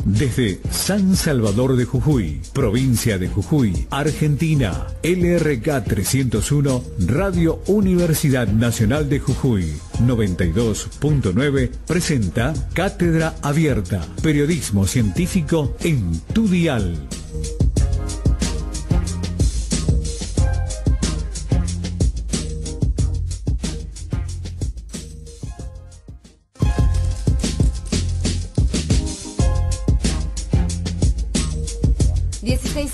Desde San Salvador de Jujuy, provincia de Jujuy, Argentina, LRK 301, Radio Universidad Nacional de Jujuy, 92.9, presenta Cátedra Abierta, periodismo científico en tu dial.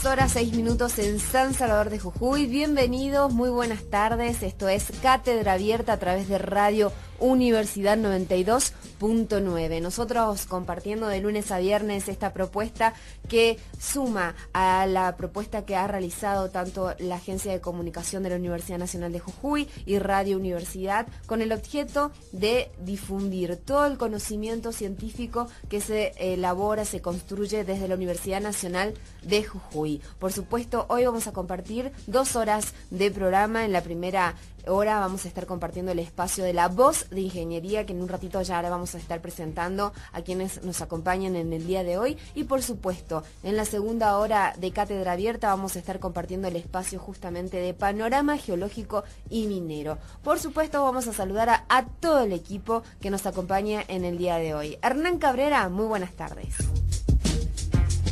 Horas 6 minutos en San Salvador de Jujuy. Bienvenidos, muy buenas tardes. Esto es Cátedra Abierta a través de Radio Universidad 92.9. Nosotros compartiendo de lunes a viernes esta propuesta que suma a la propuesta que ha realizado tanto la Agencia de Comunicación de la Universidad Nacional de Jujuy y Radio Universidad, con el objeto de difundir todo el conocimiento científico que se elabora, se construye desde la Universidad Nacional de Jujuy. Por supuesto, hoy vamos a compartir 2 horas de programa. En la primera hora vamos a estar compartiendo el espacio de La Voz de Ingeniería, que en un ratito ya le vamos a estar presentando a quienes nos acompañan en el día de hoy. Y por supuesto, en la segunda hora de Cátedra Abierta vamos a estar compartiendo el espacio justamente de Panorama Geológico y Minero. Por supuesto, vamos a saludar a todo el equipo que nos acompaña en el día de hoy. Hernán Cabrera, muy buenas tardes.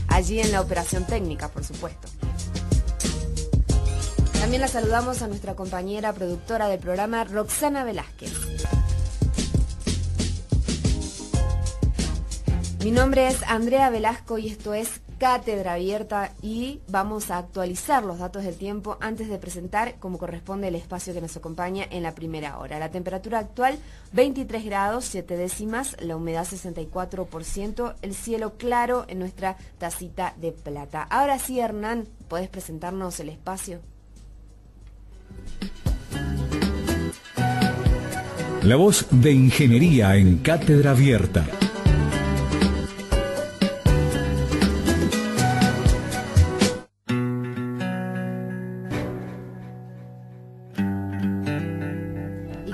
Allí en la operación técnica, por supuesto. También la saludamos a nuestra compañera productora del programa, Roxana Velázquez. Mi nombre es Andrea Velasco y esto es Cátedra Abierta y vamos a actualizar los datos del tiempo antes de presentar como corresponde el espacio que nos acompaña en la primera hora. La temperatura actual 23 grados 7 décimas, la humedad 64%, el cielo claro en nuestra tacita de plata. Ahora sí, Hernán, ¿podés presentarnos el espacio? La Voz de Ingeniería en Cátedra Abierta.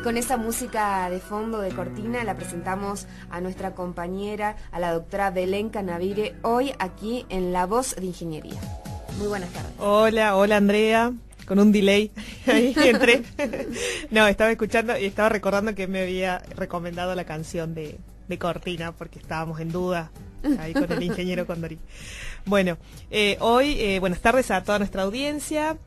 Con esa música de fondo de cortina la presentamos a nuestra compañera, a la doctora Belén Canavire, hoy aquí en La Voz de Ingeniería. Muy buenas tardes. Hola Andrea, con un delay ahí entré. No, estaba escuchando y estaba recordando que me había recomendado la canción de cortina porque estábamos en duda ahí con el ingeniero Condori. Bueno, hoy buenas tardes a toda nuestra audiencia.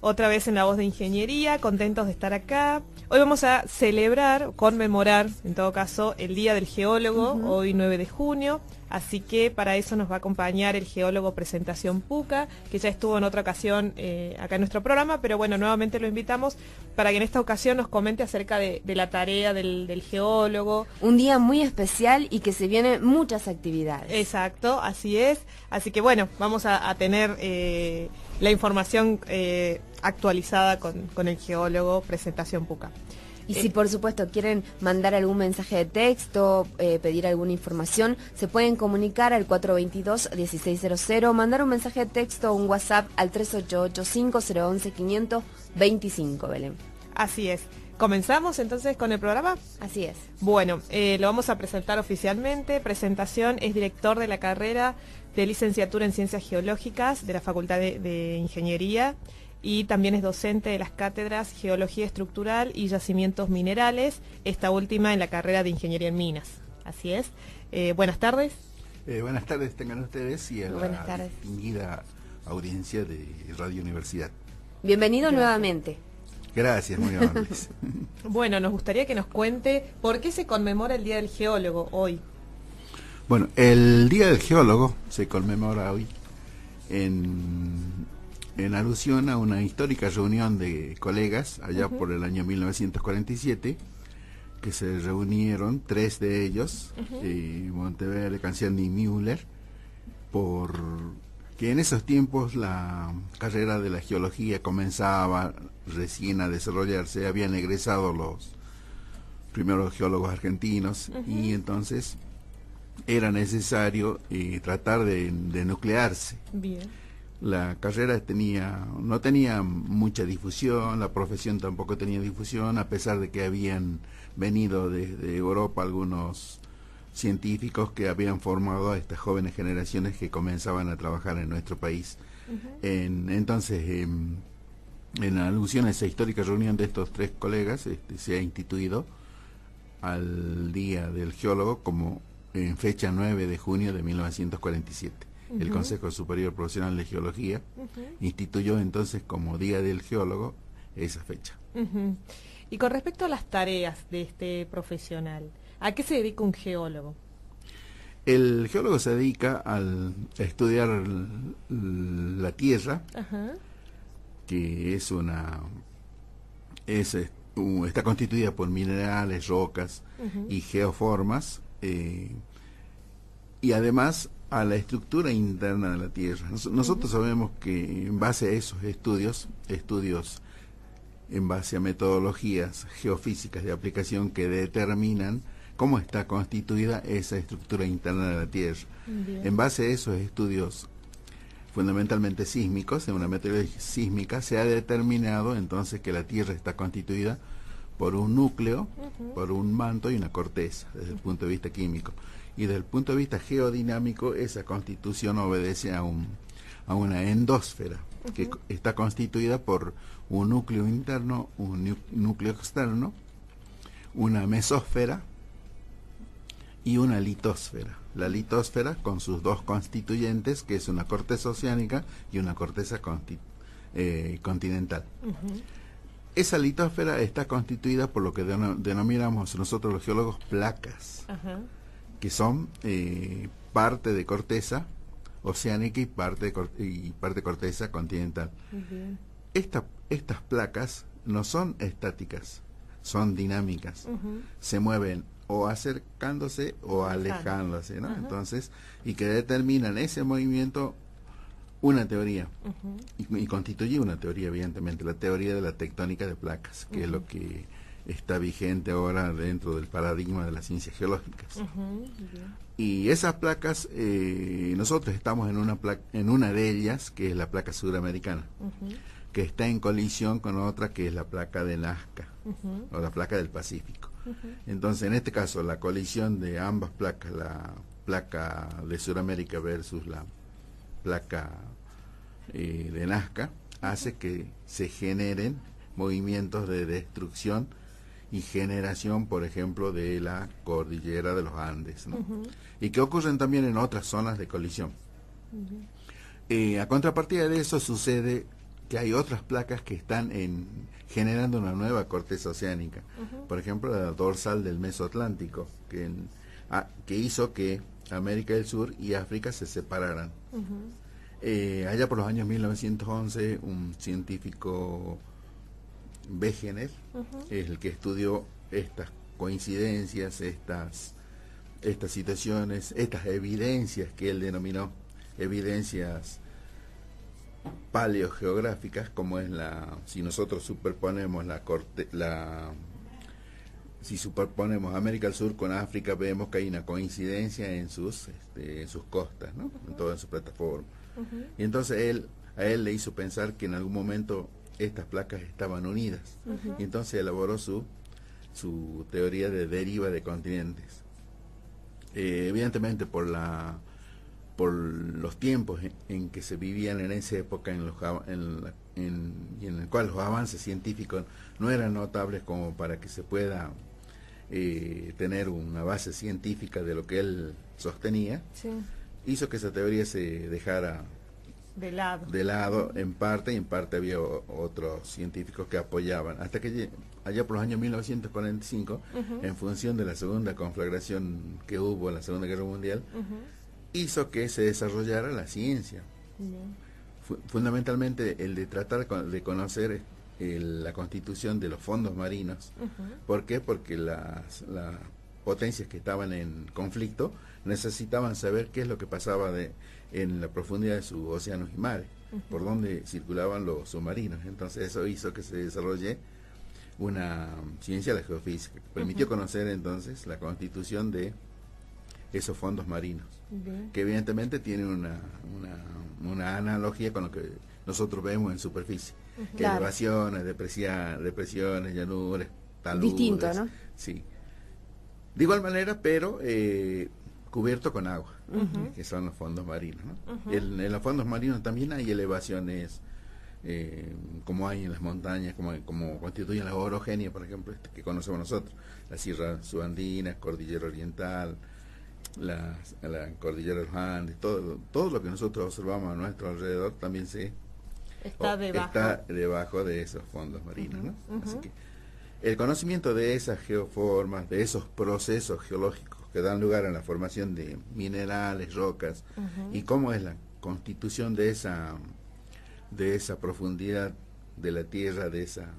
Otra vez en La Voz de Ingeniería, contentos de estar acá. Hoy vamos a celebrar, conmemorar, en todo caso, el Día del Geólogo, hoy 9 de junio. Así que para eso nos va a acompañar el geólogo Presentación Puca, que ya estuvo en otra ocasión acá en nuestro programa, pero bueno, nuevamente lo invitamos para que en esta ocasión nos comente acerca de la tarea del geólogo. Un día muy especial y que se vienen muchas actividades. Exacto, así es. Así que bueno, vamos a tener la información actualizada con el geólogo Presentación Puca. Y si por supuesto quieren mandar algún mensaje de texto, pedir alguna información, se pueden comunicar al 422-1600, mandar un mensaje de texto o un WhatsApp al 388-5011-525, Belén. Así es. ¿Comenzamos entonces con el programa? Así es. Bueno, lo vamos a presentar oficialmente. Presentación: es director de la carrera de licenciatura en Ciencias Geológicas de la Facultad de Ingeniería y también es docente de las cátedras Geología Estructural y Yacimientos Minerales, esta última en la carrera de Ingeniería en Minas. Así es. Buenas tardes. Buenas tardes tengan ustedes y a la distinguida audiencia de Radio Universidad. Bienvenido nuevamente. Gracias, muy amables. Bueno, nos gustaría que nos cuente por qué se conmemora el Día del Geólogo hoy. Bueno, el Día del Geólogo se conmemora hoy en alusión a una histórica reunión de colegas allá por el año 1947, que se reunieron 3 de ellos, Monteverde, Canciani y Müller, porque en esos tiempos la carrera de la geología comenzaba recién a desarrollarse, habían egresado los primeros geólogos argentinos y entonces era necesario tratar de nuclearse. Bien. La carrera no tenía mucha difusión, la profesión tampoco tenía difusión, a pesar de que habían venido desde Europa algunos científicos que habían formado a estas jóvenes generaciones que comenzaban a trabajar en nuestro país. Entonces, en alusión a esa histórica reunión de estos tres colegas, se ha instituido al Día del Geólogo como en fecha 9 de junio de 1947. El Consejo Superior Profesional de Geología instituyó entonces como Día del Geólogo esa fecha. Y con respecto a las tareas de este profesional, ¿a qué se dedica un geólogo? El geólogo se dedica a estudiar la tierra, que está constituida por minerales, rocas y geoformas, y además a la estructura interna de la tierra. Nosotros sabemos que en base a esos estudios en base a metodologías geofísicas de aplicación que determinan cómo está constituida esa estructura interna de la tierra. Bien. En base a esos estudios fundamentalmente sísmicos, en una metodología sísmica, se ha determinado entonces que la tierra está constituida por un núcleo, por un manto y una corteza, desde el punto de vista químico. Y desde el punto de vista geodinámico, esa constitución obedece a una endósfera, que está constituida por un núcleo interno, un núcleo externo, una mesósfera y una litósfera. La litósfera con sus dos constituyentes, que es una corteza oceánica y una corteza continental. Esa litósfera está constituida por lo que denominamos nosotros los geólogos placas, que son parte de corteza oceánica y parte corteza continental. Estas placas no son estáticas, son dinámicas, se mueven o acercándose o alejándose, ¿no? Entonces, y que determinan ese movimiento una teoría, y constituye una teoría, evidentemente, la teoría de la tectónica de placas, que es lo que está vigente ahora dentro del paradigma de las ciencias geológicas. Y esas placas, nosotros estamos en una de ellas, que es la placa suramericana, que está en colisión con otra que es la placa de Nazca, o la placa del Pacífico. Entonces, en este caso, la colisión de ambas placas, la placa de Sudamérica versus la placa de Nazca, hace que se generen movimientos de destrucción y generación, por ejemplo, de la cordillera de los Andes, ¿no? Y que ocurren también en otras zonas de colisión. A contrapartida de eso sucede que hay otras placas que están generando una nueva corteza oceánica. Por ejemplo, la dorsal del Mesoatlántico, que hizo que América del Sur y África se separaran. Allá por los años 1911, un científico, Wegener, es el que estudió estas coincidencias, estas situaciones, estas evidencias que él denominó evidencias paleogeográficas, como es si nosotros superponemos si superponemos América del Sur con África, vemos que hay una coincidencia en sus costas, ¿no? En toda su plataforma. Y entonces a él le hizo pensar que en algún momento estas placas estaban unidas, y entonces elaboró su teoría de deriva de continentes. Evidentemente por los tiempos en que se vivían en esa época, en el cual los avances científicos no eran notables como para que se pueda tener una base científica de lo que él sostenía, hizo que esa teoría se dejara de lado en parte, y en parte había otros científicos que apoyaban, hasta que allá por los años 1945, en función de la segunda conflagración que hubo en la Segunda Guerra Mundial, hizo que se desarrollara la ciencia. Fundamentalmente el de tratar de conocer la constitución de los fondos marinos. ¿Por qué? Porque las potencias que estaban en conflicto necesitaban saber qué es lo que pasaba en la profundidad de sus océanos y mares, por donde circulaban los submarinos. Entonces eso hizo que se desarrolle una ciencia de la geofísica, que permitió conocer entonces la constitución de esos fondos marinos, que evidentemente tienen una analogía con lo que nosotros vemos en superficie, elevaciones, depresiones, llanuras, taludes. Distinto, ¿no? Sí. De igual manera, pero cubierto con agua, que son los fondos marinos, ¿no? En los fondos marinos también hay elevaciones, como hay en las montañas, como constituyen la orogenia, por ejemplo, que conocemos nosotros, la Sierra Subandina, Cordillera Oriental, la Cordillera de los Andes, todo lo que nosotros observamos a nuestro alrededor también está debajo de esos fondos marinos, ¿no? Así que el conocimiento de esas geoformas, de esos procesos geológicos que dan lugar a la formación de minerales, rocas, y cómo es la constitución de esa profundidad de la tierra, de esa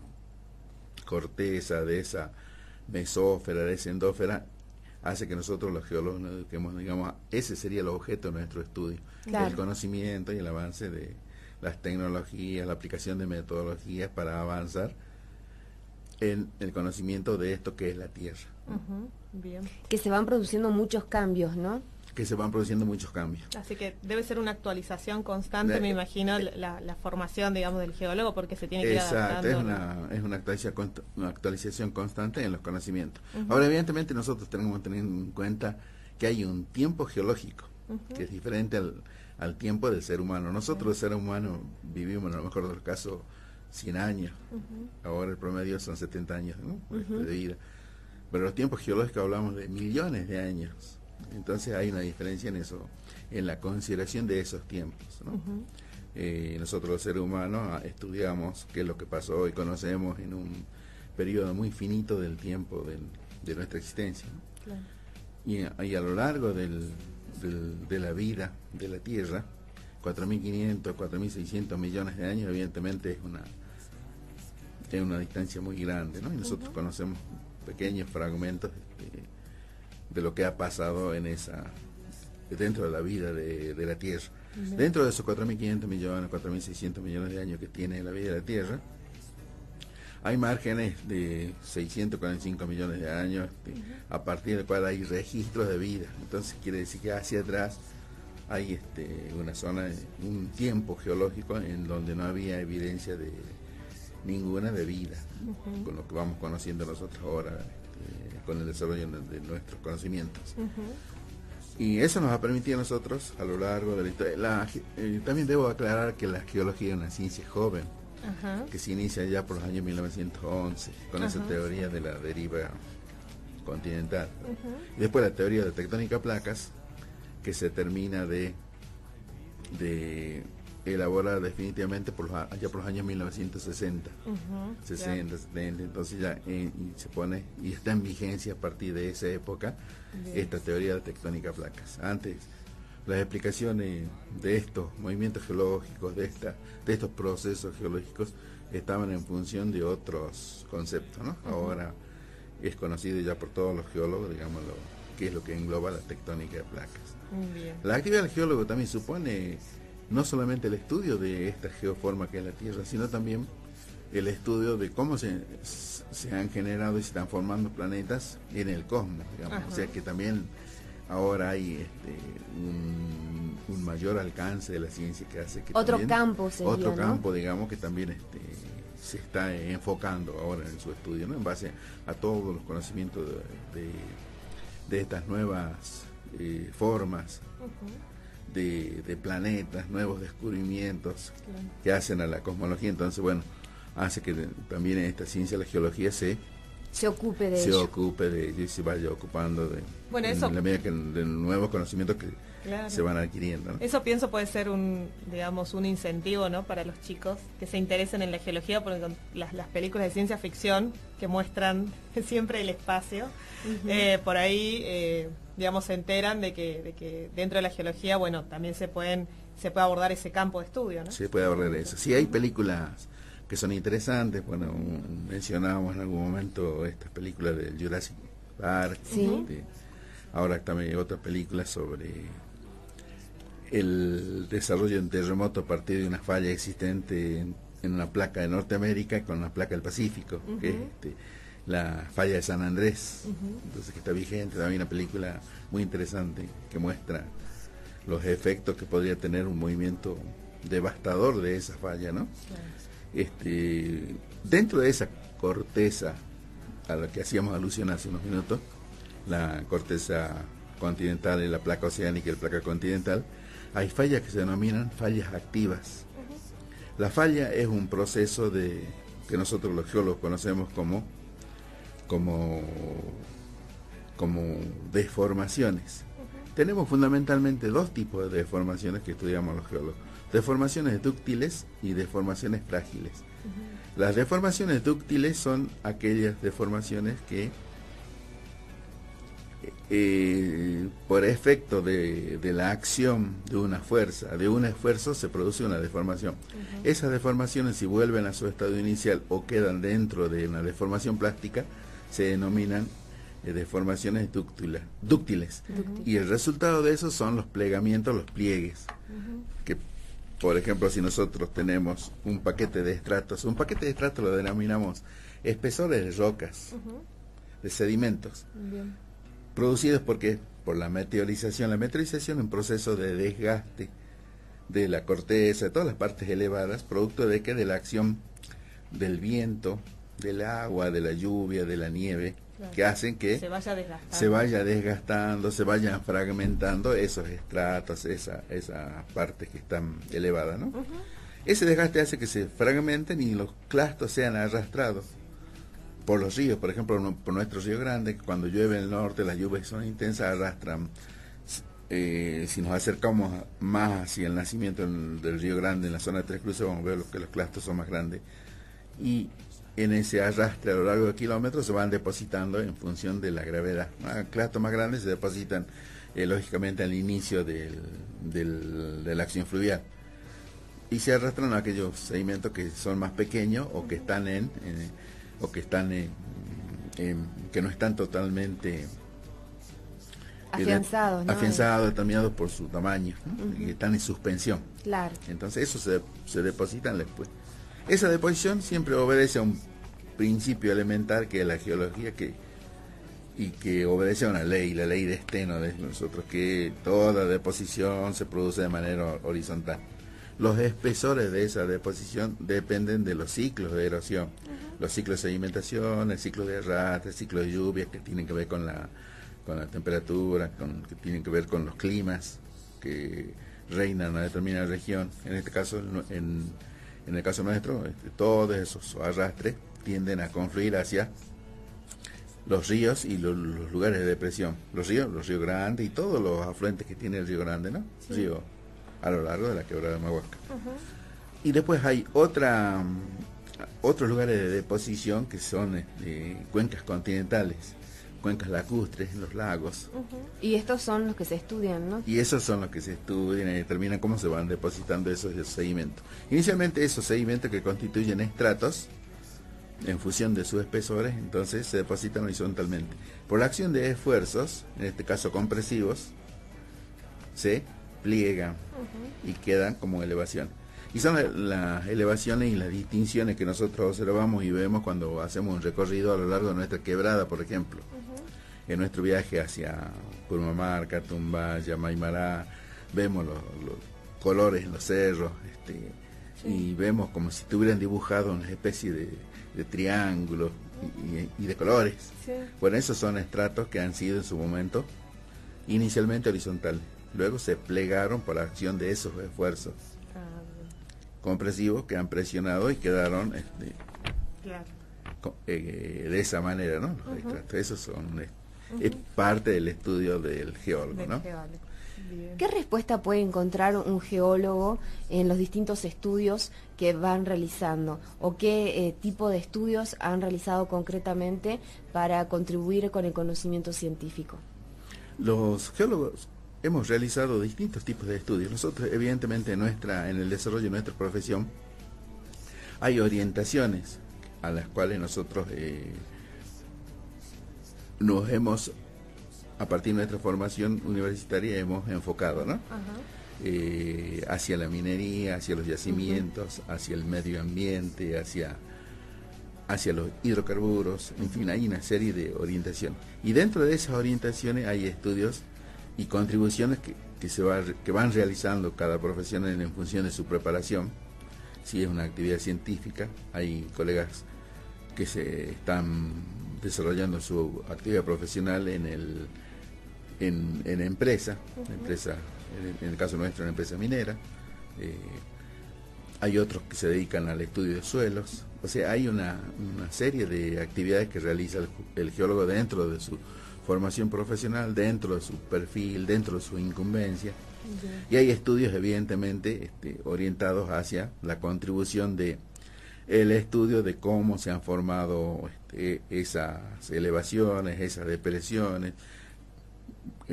corteza, de esa mesósfera, de esa endósfera, hace que nosotros los geólogos nos eduquemos, digamos, ese sería el objeto de nuestro estudio, el conocimiento y el avance de las tecnologías, la aplicación de metodologías para avanzar en el conocimiento de esto que es la Tierra. Bien. Que se van produciendo muchos cambios, ¿no? Que se van produciendo muchos cambios. Así que debe ser una actualización constante, me imagino, la formación, digamos, del geólogo, porque se tiene que ir adaptando. Exacto, es una actualización constante en los conocimientos. Ahora, evidentemente, nosotros tenemos que tener en cuenta que hay un tiempo geológico, que es diferente al tiempo del ser humano. Nosotros, el ser humano, vivimos, en lo mejor de los casos, 100 años. Ahora el promedio son 70 años, ¿no? De vida. Pero los tiempos geológicos hablamos de millones de años. Entonces hay una diferencia en eso, en la consideración de esos tiempos, ¿no? Nosotros los seres humanos estudiamos qué es lo que pasó y conocemos en un periodo muy finito del tiempo de nuestra existencia, ¿no? Claro. Y a lo largo de la vida de la Tierra, 4.500, 4.600 millones de años, evidentemente es una distancia muy grande, ¿no? Y nosotros conocemos pequeños fragmentos de lo que ha pasado dentro de la vida de la Tierra. Dentro de esos 4.500 millones, 4.600 millones de años que tiene la vida de la Tierra, hay márgenes de 645 millones de años, a partir del cual hay registros de vida. Entonces quiere decir que hacia atrás hay una zona, un tiempo geológico en donde no había evidencia de ninguna de vida, con lo que vamos conociendo nosotros ahora, con el desarrollo de nuestros conocimientos. Y eso nos ha permitido a nosotros, a lo largo de la historia, también debo aclarar que la geología es una ciencia joven, que se inicia ya por los años 1911, con esa teoría de la deriva continental. Y después la teoría de tectónica placas, que se termina de elaborar definitivamente allá por los años 1960, 60, 70, entonces ya se pone y está en vigencia a partir de esa época esta teoría de tectónica placas. Antes las explicaciones de estos movimientos geológicos, de estos procesos geológicos, estaban en función de otros conceptos, ¿no? Ahora es conocido ya por todos los geólogos, digámoslo, que es lo que engloba la tectónica de placas. La actividad del geólogo también supone no solamente el estudio de esta geoforma que es la Tierra, sino también el estudio de cómo se han generado y se están formando planetas en el cosmos, digamos. O sea que también ahora hay un mayor alcance de la ciencia que hace que otro campo sería, otro ¿no? campo, digamos, que también se está enfocando ahora en su estudio, ¿no? En base a todos los conocimientos de estas nuevas formas de planetas, nuevos descubrimientos que hacen a la cosmología. Entonces, bueno, hace que también esta ciencia, la geología, se ocupe de ello y se vaya ocupando en la medida que de nuevos conocimientos que se van adquiriendo, ¿no? Eso pienso puede ser un incentivo, ¿no? Para los chicos que se interesen en la geología, porque con las películas de ciencia ficción que muestran siempre el espacio, por ahí digamos se enteran de que dentro de la geología, bueno, también se puede abordar ese campo de estudio, ¿no? Se puede abordar eso. Sí, hay películas que son interesantes. Bueno, mencionábamos en algún momento estas películas del Jurassic Park. Sí. Ahora también otra película sobre el desarrollo de un terremoto a partir de una falla existente en una placa de Norteamérica con una placa del Pacífico, que es la falla de San Andrés. Entonces, que está vigente. También una película muy interesante que muestra los efectos que podría tener un movimiento devastador de esa falla, ¿no? Dentro de esa corteza a la que hacíamos alusión hace unos minutos, la corteza continental y la placa oceánica y la placa continental, hay fallas que se denominan fallas activas. La falla es un proceso que nosotros los geólogos conocemos como deformaciones. Tenemos fundamentalmente dos tipos de deformaciones que estudiamos los geólogos: deformaciones dúctiles y deformaciones frágiles. Las deformaciones dúctiles son aquellas deformaciones que por efecto de la acción de una fuerza, de un esfuerzo, se produce una deformación. Esas deformaciones, si vuelven a su estado inicial o quedan dentro de una deformación plástica, se denominan deformaciones dúctiles. Y el resultado de eso son los plegamientos, los pliegues. Que, por ejemplo, si nosotros tenemos un paquete de estratos lo denominamos espesores de rocas, de sedimentos. Bien. Producidos por la meteorización. La meteorización es un proceso de desgaste de la corteza, de todas las partes elevadas, producto de la acción del viento, del agua, de la lluvia, de la nieve, claro, que hacen que se vaya desgastando, se vayan fragmentando esos estratos, esas partes que están elevadas, ¿no? Ese desgaste hace que se fragmenten y los clastos sean arrastrados por los ríos. Por ejemplo, por nuestro Río Grande, cuando llueve en el norte, las lluvias son intensas, arrastran. Si nos acercamos más hacia el nacimiento del Río Grande, en la zona de Tres Cruces, vamos a ver que los clastos son más grandes. Y en ese arrastre a lo largo de kilómetros se van depositando en función de la gravedad. Clastos más grandes se depositan lógicamente al inicio de la acción fluvial. Y se arrastran aquellos sedimentos que son más pequeños o que están que no están totalmente afianzados, ¿no? Afianzados, determinados por su tamaño, ¿no? Y están en suspensión. Claro. Entonces eso se depositan después. Esa deposición siempre obedece a un principio elemental que es la geología, y que obedece a una ley, la ley de Steno de nosotros, que toda deposición se produce de manera horizontal. Los espesores de esa deposición dependen de los ciclos de erosión, los ciclos de sedimentación, el ciclo de arrastre, el ciclo de lluvia, que tienen que ver con la temperatura, que tienen que ver con los climas que reinan en una determinada región. En este caso, en el caso nuestro, todos esos arrastres tienden a confluir hacia los ríos y los lugares de depresión. Los ríos grandes y todos los afluentes que tiene el Río Grande, ¿no? Sí. Río a lo largo de la quebrada de Mahuasca. Y después hay otros lugares de deposición que son cuencas continentales, cuencas lacustres en los lagos. Y estos son los que se estudian, ¿no? Y esos son los que se estudian y determinan cómo se van depositando esos sedimentos. Inicialmente esos sedimentos, que constituyen estratos en función de sus espesores, entonces se depositan horizontalmente. Por la acción de esfuerzos, en este caso compresivos, se pliegan y quedan como elevación. Y son las elevaciones y las distinciones que nosotros observamos y vemos cuando hacemos un recorrido a lo largo de nuestra quebrada, por ejemplo. En nuestro viaje hacia Purmamarca, Tumbaya, Maimará, vemos los colores en los cerros, y vemos como si tuvieran dibujado una especie de triángulos y de colores. Sí. Bueno, esos son estratos que han sido en su momento inicialmente horizontales. Luego se plegaron por la acción de esos esfuerzos compresivos que han presionado y quedaron de esa manera, ¿no? Esos son es parte del estudio del geólogo, ¿no? ¿Qué respuesta puede encontrar un geólogo en los distintos estudios que van realizando? ¿O qué tipo de estudios han realizado concretamente para contribuir con el conocimiento científico? Los geólogos hemos realizado distintos tipos de estudios. Nosotros, evidentemente, en el desarrollo de nuestra profesión, hay orientaciones a las cuales nosotros nos hemos, a partir de nuestra formación universitaria, hemos enfocado, ¿no? Hacia la minería, hacia los yacimientos, hacia el medio ambiente, hacia los hidrocarburos, en fin, hay una serie de orientaciones. Y dentro de esas orientaciones hay estudios y contribuciones que van realizando cada profesional en función de su preparación. Si es una actividad científica, hay colegas que se están desarrollando su actividad profesional en empresa, en el caso nuestro, en empresa minera. Hay otros que se dedican al estudio de suelos. O sea, hay una serie de actividades que realiza el geólogo dentro de su formación profesional, dentro de su perfil, dentro de su incumbencia. Y hay estudios evidentemente orientados hacia la contribución de el estudio de cómo se han formado esas elevaciones, esas depresiones,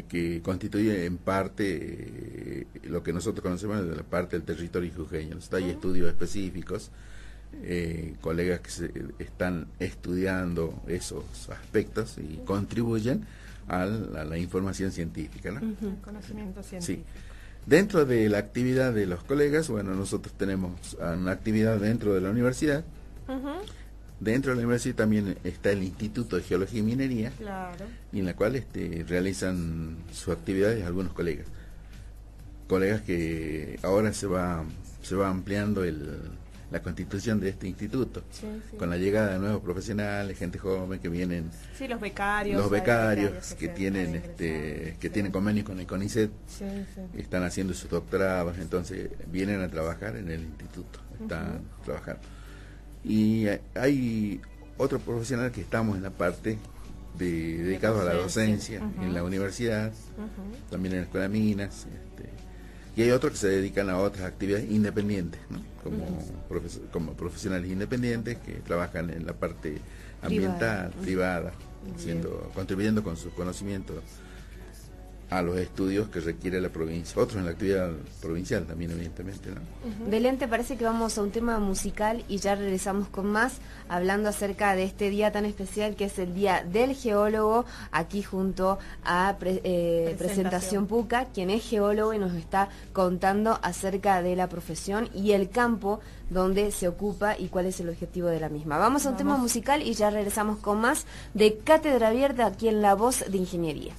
que constituye en parte lo que nosotros conocemos de la parte del territorio jujeño. Hay estudios específicos, colegas que están estudiando esos aspectos y contribuyen a la información científica, ¿no? Conocimiento científico. Sí. Dentro de la actividad de los colegas, bueno, nosotros tenemos una actividad dentro de la universidad. Dentro de la universidad también está el Instituto de Geología y Minería, Claro. y en la cual realizan sus actividades algunos colegas que ahora se va ampliando la constitución de este instituto, Sí, sí. con la llegada de nuevos profesionales, gente joven que vienen, Sí, los becarios. que tienen convenios con el CONICET, Sí, sí. están haciendo sus doctorados, entonces vienen a trabajar en el instituto, están trabajando. Y hay otro profesional que estamos en la parte dedicado a la docencia en la universidad, también en la escuela de minas, y hay otros que se dedican a otras actividades independientes, ¿no? Como profesionales independientes que trabajan en la parte ambiental, privada, contribuyendo con sus conocimientos a los estudios que requiere la provincia, otros en la actividad provincial también, evidentemente, ¿no? Belén, ¿te parece que vamos a un tema musical y ya regresamos con más, hablando acerca de este día tan especial que es el Día del Geólogo, aquí junto a Presentación Puca, quien es geólogo y nos está contando acerca de la profesión y el campo donde se ocupa y cuál es el objetivo de la misma? Vamos a un tema musical y ya regresamos con más de Cátedra Abierta aquí en La Voz de Ingeniería.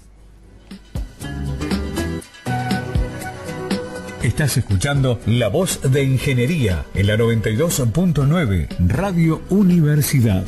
Estás escuchando La Voz de Ingeniería en la 92.9 Radio Universidad.